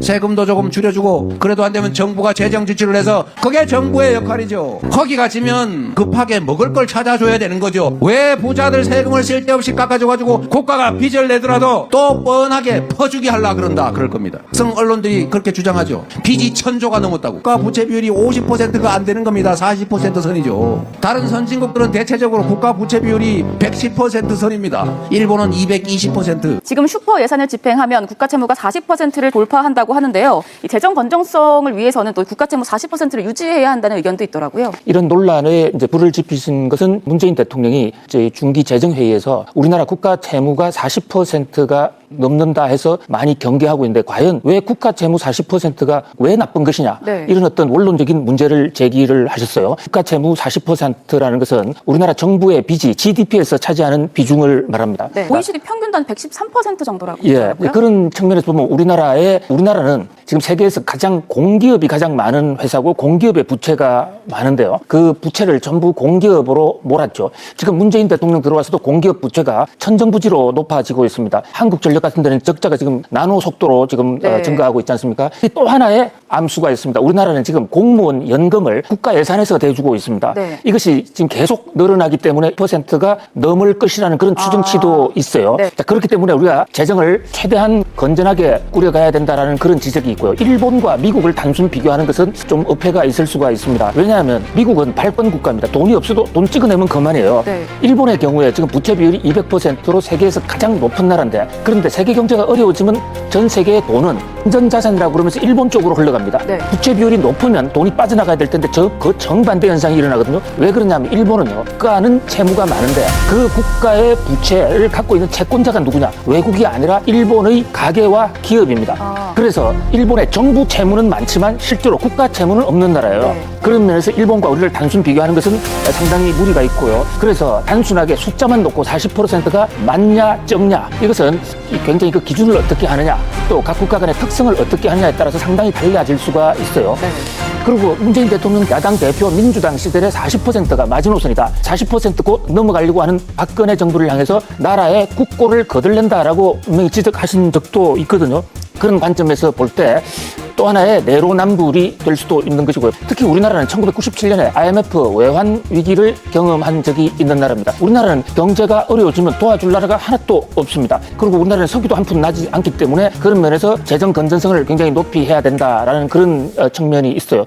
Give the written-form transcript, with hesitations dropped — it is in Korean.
세금도 조금 줄여주고 그래도 안 되면 정부가 재정 지출을 해서 그게 정부의 역할이죠. 거기가 지면 급하게 먹을 걸 찾아줘야 되는 거죠. 왜 부자들 세금을 쓸데없이 깎아줘가지고 국가가 빚을 내더라도 또 뻔하게 퍼주기 하려 그런다 그럴 겁니다. 성 언론들이 그렇게 주장하죠. 빚이 1000조가 넘었다고. 국가 부채 비율이 50%가 안 되는 겁니다. 40% 선이죠. 다른 선진국들은 대체적으로 국가 부채 비율이 110% 선입니다. 일본은 220%. 지금 슈퍼 예산을 집행하면 국가 채무가 40%를 돌파한다고 하는데요. 이 재정 건정성을 위해서는 또 국가 채무 40%를 유지해야 한다는 의견도 있더라고요. 이런 논란에 이제 불을 지피신 것은 문재인 대통령이 이제 중기 재정회의에서 우리나라 국가 채무가 40%가 넘는다 해서 많이 경계하고 있는데 과연 왜 국가 채무 40%가 왜 나쁜 것이냐 네. 이런 어떤 원론적인 문제를 제기를 하셨어요. 국가 채무 40%라는 것은 우리나라 정부의 빚이 GDP에서 차지하는 비중을 말합니다. 네. OECD 평균도 한 113% 정도라고 예, 하더라고요. 그런 측면에서 보면 우리나라는 지금 세계에서 가장 공기업이 가장 많은 회사고 공기업의 부채가 많은데요. 그 부채를 전부 공기업으로 몰았죠. 지금 문재인 대통령 들어와서도 공기업 부채가 천정부지로 높아지고 있습니다. 한국전력 같은 데는 적자가 지금 나노 속도로 지금 네. 증가하고 있지 않습니까? 또 하나의 암수가 있습니다. 우리나라는 지금 공무원 연금을 국가 예산에서 대주고 있습니다. 네. 이것이 지금 계속 늘어나기 때문에 %가 넘을 것이라는 그런 추정치도 있어요. 네. 자, 그렇기 때문에 우리가 재정을 최대한 건전하게 꾸려가야 된다는 그런 지적이 있고요. 일본과 미국을 단순 비교하는 것은 좀 어폐가 있을 수가 있습니다. 왜냐하면 미국은 발권 국가입니다. 돈이 없어도 돈 찍어내면 그만이에요. 네. 일본의 경우에 지금 부채 비율이 200%로 세계에서 가장 높은 나라인데 그런데 세계 경제가 어려워지면 전 세계의 돈은 안전자산이라고 그러면서 일본 쪽으로 흘러갑니다. 네. 부채 비율이 높으면 돈이 빠져나가야 될 텐데 그 정반대 현상이 일어나거든요. 왜 그러냐면 일본은요. 국가는 채무가 많은데 그 국가의 부채를 갖고 있는 채권자가 누구냐? 외국이 아니라 일본의 가계와 기업입니다. 그래서 일본의 정부 채무는 많지만 실제로 국가 채무는 없는 나라예요. 네. 그런 면에서 일본과 우리를 단순 비교하는 것은 상당히 무리가 있고요. 그래서 단순하게 숫자만 놓고 40%가 맞냐 적냐 이것은 굉장히 그 기준을 어떻게 하느냐 또 각 국가 간의 특성을 어떻게 하느냐에 따라서 상당히 달라질 수가 있어요. 네. 그리고 문재인 대통령 야당 대표 민주당 시절에 40%가 마지노선이다. 40%곧 넘어가려고 하는 박근혜 정부를 향해서 나라의 국고를 거들낸다라고 분명히 지적하신 적도 있거든요. 그런 관점에서 볼 때 또 하나의 내로남불이 될 수도 있는 것이고요. 특히 우리나라는 1997년에 IMF 외환 위기를 경험한 적이 있는 나라입니다. 우리나라는 경제가 어려워지면 도와줄 나라가 하나도 없습니다. 그리고 우리나라는 석유도 한 푼 나지 않기 때문에 그런 면에서 재정 건전성을 굉장히 높이 해야 된다라는 그런 측면이 있어요.